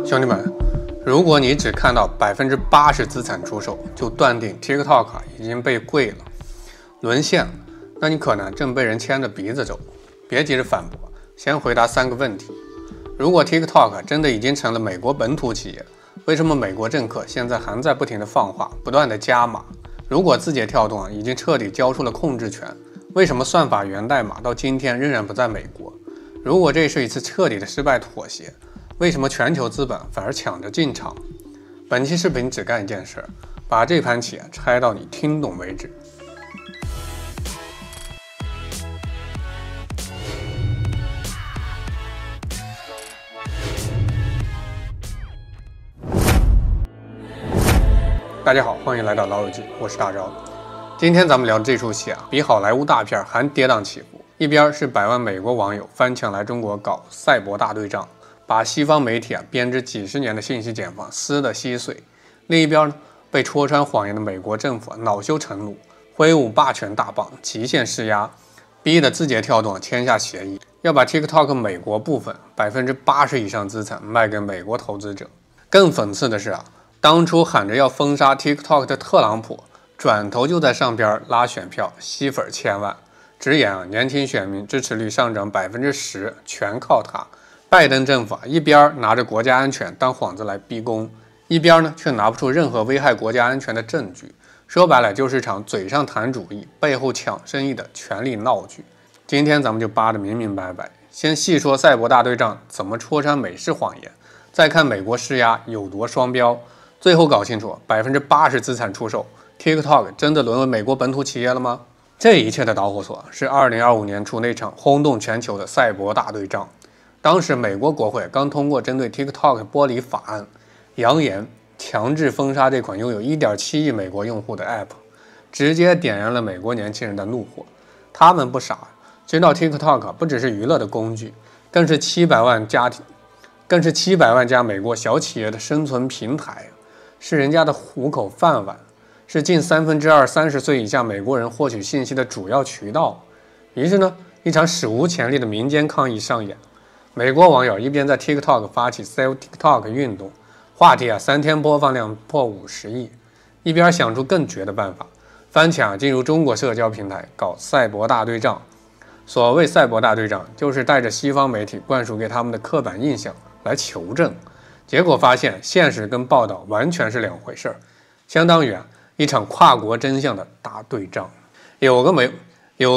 兄弟们，如果你只看到80%资产出售，就断定 TikTok 已经被跪了、沦陷了，那你可能正被人牵着鼻子走。别急着反驳，先回答3个问题。如果 TikTok 真的已经成了美国本土企业，为什么美国政客现在还在不停的放话，不断的加码？如果字节跳动已经彻底交出了控制权，为什么算法源代码到今天仍然不在美国？如果这是一次彻底的失败妥协，为什么全球资本反而抢着进场？本期视频只干一件事，把这盘棋拆到你听懂为止。大家好，欢迎来到老友记，我是大钊。今天咱们聊的这出戏比好莱坞大片还跌宕起伏。一边是百万美国网友翻墙来中国搞赛博大对仗，把西方媒体编织几十年的信息茧房撕得稀碎；另一边呢，被戳穿谎言的美国政府恼羞成怒，挥舞霸权大棒，极限施压，逼得字节跳动签下协议，要把 TikTok 美国部分80%以上资产卖给美国投资者。更讽刺的是当初喊着要封杀 TikTok 的特朗普，转头就在上边拉选票，吸粉1000万。直言年轻选民支持率上涨10%，全靠他。拜登政府一边拿着国家安全当幌子来逼宫，一边呢却拿不出任何危害国家安全的证据。说白了就是场嘴上谈主义，背后抢生意的权力闹剧。今天咱们就扒得明明白白，先细说赛博大对仗怎么戳穿美式谎言，再看美国施压有多双标，最后搞清楚80%资产出售， TikTok 真的沦为美国本土企业了吗？这一切的导火索是2025年初那场轰动全球的赛博大对仗。当时美国国会刚通过针对 TikTok 剥离法案，扬言强制封杀这款拥有 1.7 亿美国用户的 App， 直接点燃了美国年轻人的怒火。他们不傻，知道 TikTok 不只是娱乐的工具，更是700万家美国小企业的生存平台，是人家的糊口饭碗，是近2/3 30岁以下美国人获取信息的主要渠道。于是呢，一场史无前例的民间抗议上演。美国网友一边在 TikTok 发起 Save TikTok 运动，话题3天播放量破50亿，一边想出更绝的办法，翻墙进入中国社交平台搞赛博大对仗。所谓赛博大对仗，就是带着西方媒体灌输给他们的刻板印象来求证，结果发现现实跟报道完全是两回事，相当于一场跨国真相的大对仗。有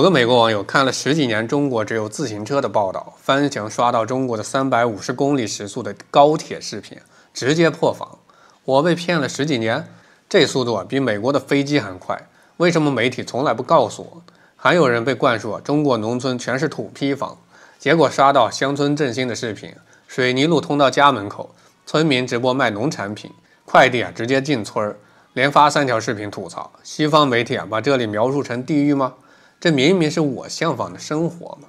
个美国网友看了10几年中国只有自行车的报道，翻墙刷到中国的350公里时速的高铁视频，直接破防。我被骗了10几年，这速度比美国的飞机还快，为什么媒体从来不告诉我？还有人被灌输中国农村全是土坯房，结果刷到乡村振兴的视频，水泥路通到家门口，村民直播卖农产品，快递直接进村，连发3条视频吐槽西方媒体把这里描述成地狱吗？这明明是我向往的生活嘛！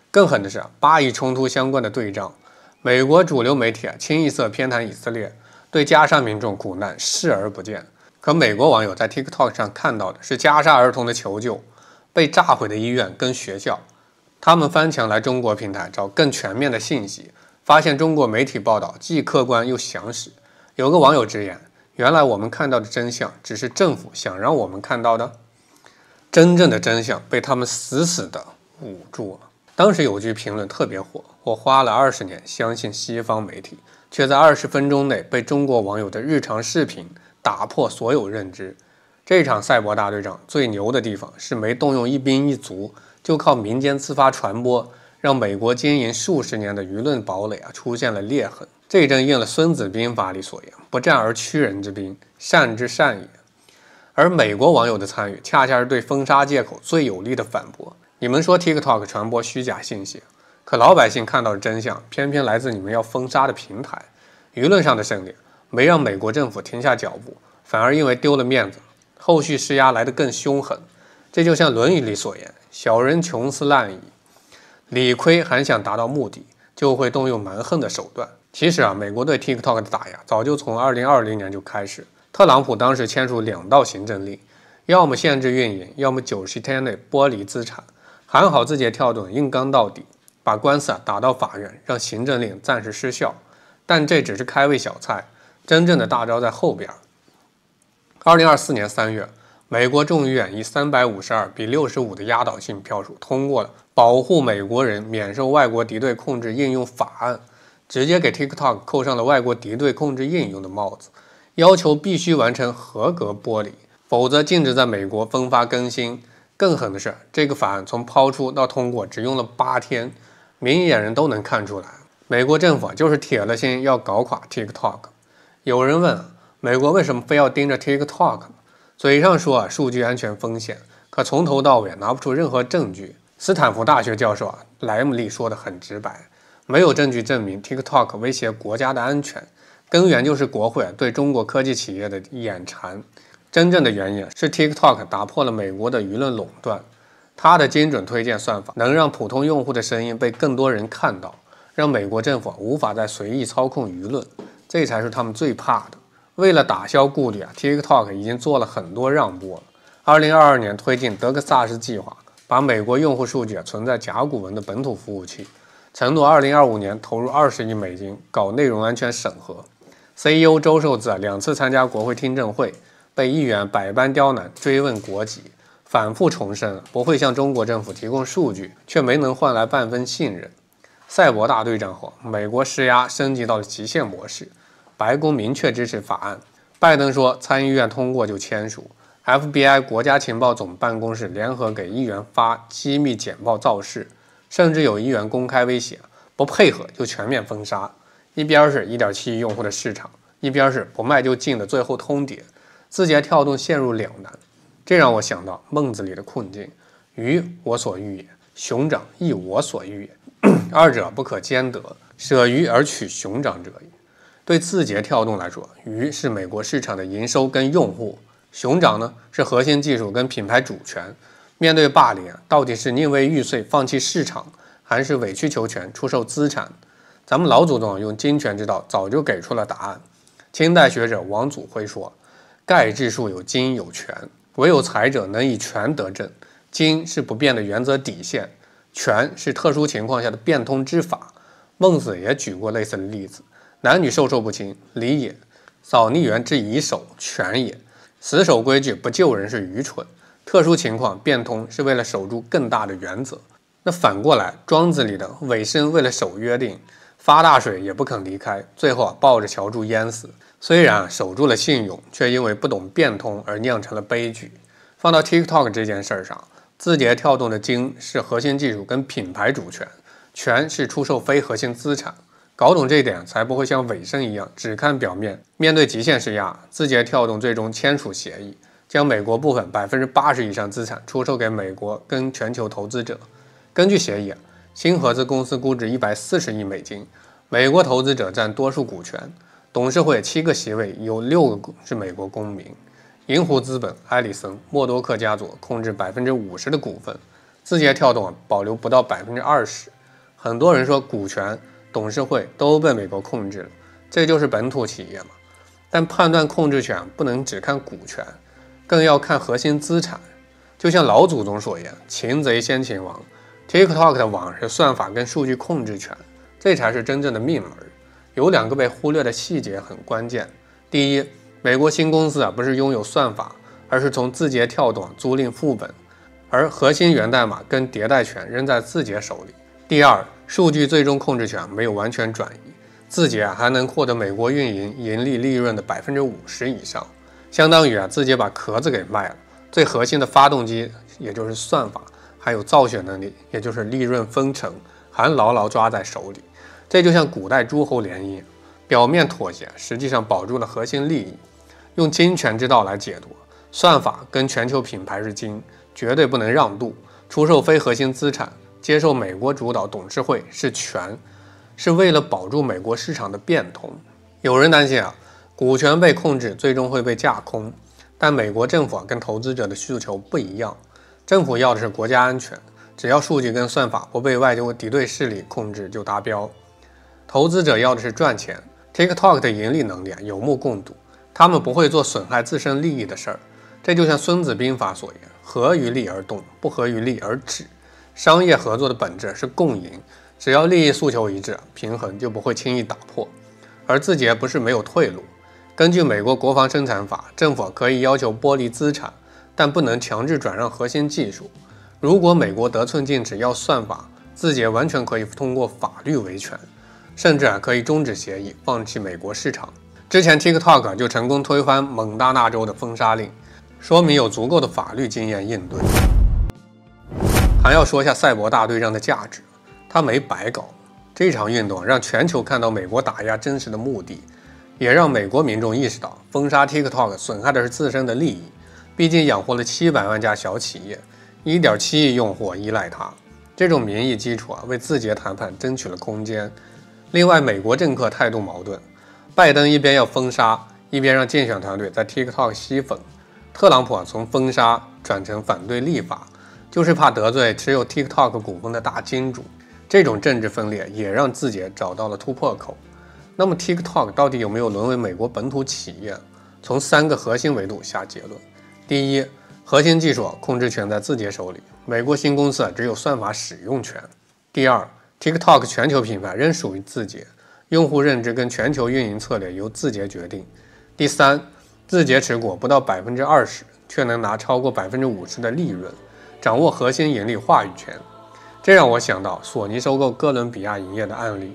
更狠的是巴以冲突相关的对仗，美国主流媒体清一色偏袒以色列，对加沙民众苦难视而不见。可美国网友在 TikTok 上看到的是加沙儿童的求救，被炸毁的医院跟学校。他们翻墙来中国平台找更全面的信息，发现中国媒体报道既客观又详实。有个网友直言，原来我们看到的真相只是政府想让我们看到的，真正的真相被他们死死地捂住了。当时有句评论特别火，我花了20年相信西方媒体，却在20分钟内被中国网友的日常视频打破所有认知。这场赛博大对仗最牛的地方是没动用一兵一卒，就靠民间自发传播，让美国经营数十年的舆论堡垒出现了裂痕。这正应了《孙子兵法》里所言，不战而屈人之兵，善之善也。而美国网友的参与，恰恰是对封杀借口最有力的反驳。你们说 TikTok 传播虚假信息，可老百姓看到的真相，偏偏来自你们要封杀的平台。舆论上的胜利，没让美国政府停下脚步，反而因为丢了面子，后续施压来得更凶狠。这就像《论语》里所言，小人穷斯滥矣。理亏还想达到目的，就会动用蛮横的手段。其实美国对 TikTok 的打压早就从2020年就开始。特朗普当时签署2道行政令，要么限制运营，要么90天内剥离资产。还好字节跳动硬刚到底，把官司打到法院，让行政令暂时失效。但这只是开胃小菜，真正的大招在后边。2024年3月，美国众议院以352比65的压倒性票数通过了保护美国人免受外国敌对控制应用法案，直接给 TikTok 扣上了外国敌对控制应用的帽子，要求必须完成合格剥离，否则禁止在美国分发更新。更狠的是，这个法案从抛出到通过只用了8天，明眼人都能看出来，美国政府就是铁了心要搞垮 TikTok。有人问，美国为什么非要盯着 TikTok 呢？嘴上说数据安全风险，可从头到尾拿不出任何证据。斯坦福大学教授莱姆利说得很直白，没有证据证明 TikTok 威胁国家的安全，根源就是国会对中国科技企业的眼馋。真正的原因是 TikTok 打破了美国的舆论垄断，它的精准推荐算法能让普通用户的声音被更多人看到，让美国政府无法再随意操控舆论，这才是他们最怕的。为了打消顾虑，TikTok 已经做了很多让步了。2022年推进德克萨斯计划，把美国用户数据存在甲骨文的本土服务器，承诺2025年投入20亿美金搞内容安全审核。CEO 周受资2次参加国会听证会，被议员百般刁难，追问国籍，反复重申不会向中国政府提供数据，却没能换来半分信任。赛博大对战后，美国施压升级到了极限模式，白宫明确支持法案，拜登说参议院通过就签署。FBI 国家情报总办公室联合给议员发机密简报造势，甚至有议员公开威胁，不配合就全面封杀。一边是1.7亿用户的市场，一边是不卖就禁的最后通牒，字节跳动陷入两难。这让我想到孟子里的困境：鱼我所欲也，熊掌亦我所欲也，二者不可兼得，舍鱼而取熊掌者也。对字节跳动来说，鱼是美国市场的营收跟用户，熊掌呢是核心技术跟品牌主权。面对霸凌，到底是宁为玉碎放弃市场，还是委曲求全出售资产？咱们老祖宗用金权之道早就给出了答案。清代学者王祖辉说：“盖治术有金有权，唯有才者能以权得政。金是不变的原则底线，权是特殊情况下的变通之法。”孟子也举过类似的例子：男女授受不亲，礼也；扫逆园之以守，权也。死守规矩不救人是愚蠢，特殊情况变通是为了守住更大的原则。那反过来，庄子里的尾生为了守约定，发大水也不肯离开，最后抱着桥柱淹死。虽然守住了信用，却因为不懂变通而酿成了悲剧。放到 TikTok 这件事上，字节跳动的金是核心技术跟品牌主权，权是出售非核心资产。搞懂这一点，才不会像尾生一样只看表面。面对极限施压，字节跳动最终签署协议，将美国部分80%以上资产出售给美国跟全球投资者。根据协议，新合资公司估值140亿美金，美国投资者占多数股权，董事会7个席位有6个是美国公民。银湖资本、埃里森、默多克家族控制50%的股份，字节跳动保留不到20%。很多人说股权、董事会都被美国控制了，这就是本土企业嘛？但判断控制权不能只看股权，更要看核心资产。就像老祖宗所言，擒贼先擒王。TikTok 的网是算法跟数据控制权，这才是真正的命门。有2个被忽略的细节很关键。第一，美国新公司不是拥有算法，而是从字节跳动租赁副本，而核心源代码跟迭代权仍在字节手里。第二，数据最终控制权没有完全转移，字节还能获得美国运营盈利利润的50%以上，相当于字节把壳子给卖了，最核心的发动机也就是算法，还有造血能力，也就是利润分成，还牢牢抓在手里。这就像古代诸侯联姻，表面妥协，实际上保住了核心利益。用金权之道来解读，算法跟全球品牌是金，绝对不能让渡。出售非核心资产，接受美国主导董事会是权，是为了保住美国市场的变通。有人担心股权被控制最终会被架空，但美国政府跟投资者的需求不一样，政府要的是国家安全，只要数据跟算法不被外国敌对势力控制就达标。投资者要的是赚钱， TikTok 的盈利能力有目共睹，他们不会做损害自身利益的事儿。这就像孙子兵法所言，合于利而动，不合于利而止。商业合作的本质是共赢，只要利益诉求一致，平衡就不会轻易打破。而字节不是没有退路。根据美国国防生产法，政府可以要求剥离资产，但不能强制转让核心技术。如果美国得寸进尺要算法，字节完全可以通过法律维权，甚至可以终止协议，放弃美国市场。之前 TikTok 就成功推翻蒙大拿州的封杀令，说明有足够的法律经验应对。还要说一下赛博大对仗的价值，它没白搞。这场运动让全球看到美国打压真实的目的，也让美国民众意识到封杀 TikTok 损害的是自身的利益。毕竟养活了700万家小企业，1.7亿用户依赖它，这种民意基础为字节谈判争取了空间。另外，美国政客态度矛盾，拜登一边要封杀，一边让竞选团队在 TikTok 吸粉。特朗普从封杀转成反对立法，就是怕得罪持有 TikTok 股份的大金主。这种政治分裂也让字节找到了突破口。那么 TikTok 到底有没有沦为美国本土企业？从3个核心维度下结论。第一，核心技术控制权在字节手里，美国新公司只有算法使用权。第二， TikTok 全球品牌仍属于字节，用户认知跟全球运营策略由字节决定。第三，字节持股不到20%，却能拿超过50%的利润，掌握核心盈利话语权。这让我想到索尼收购哥伦比亚影业的案例。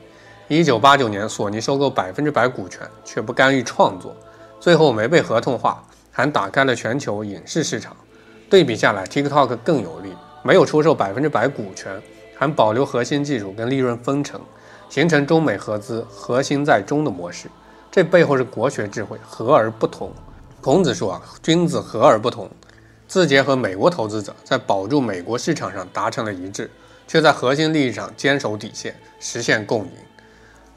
1989年，索尼收购100%股权，却不干预创作，最后没被合同化，还打开了全球影视市场。对比下来 ，TikTok 更有利，没有出售100%股权，还保留核心技术跟利润分成，形成中美合资、核心在中的模式。这背后是国学智慧，和而不同。孔子说君子和而不同。字节和美国投资者在保住美国市场上达成了一致，却在核心利益上坚守底线，实现共赢。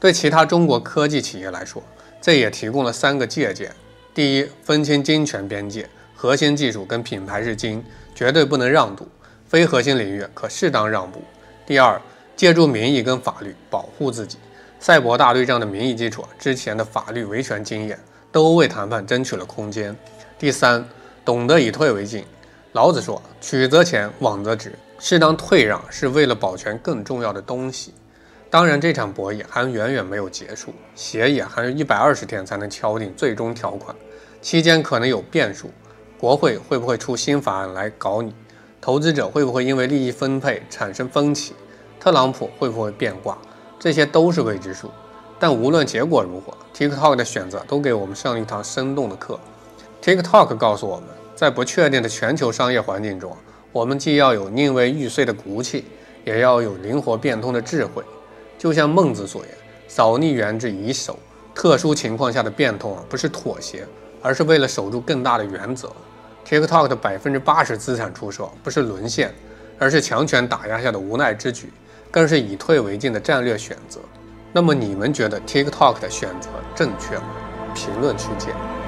对其他中国科技企业来说，这也提供了3个借鉴。第一，分清金权边界，核心技术跟品牌是金，绝对不能让渡，非核心领域可适当让步。第二，借助民意跟法律保护自己。赛博大对仗的民意基础，之前的法律维权经验，都为谈判争取了空间。第三，懂得以退为进。老子说，取则前，往则直，适当退让是为了保全更重要的东西。当然，这场博弈还远远没有结束，协议还有120天才能敲定最终条款，期间可能有变数。国会会不会出新法案来搞你？投资者会不会因为利益分配产生分歧？特朗普会不会变卦？这些都是未知数。但无论结果如何， TikTok 的选择都给我们上一堂生动的课。TikTok 告诉我们，在不确定的全球商业环境中，我们既要有宁为玉碎的骨气，也要有灵活变通的智慧。就像孟子所言，扫逆原之以守。特殊情况下的变通不是妥协，而是为了守住更大的原则。TikTok 的80%资产出售不是沦陷，而是强权打压下的无奈之举，更是以退为进的战略选择。那么你们觉得 TikTok 的选择正确吗？评论区见。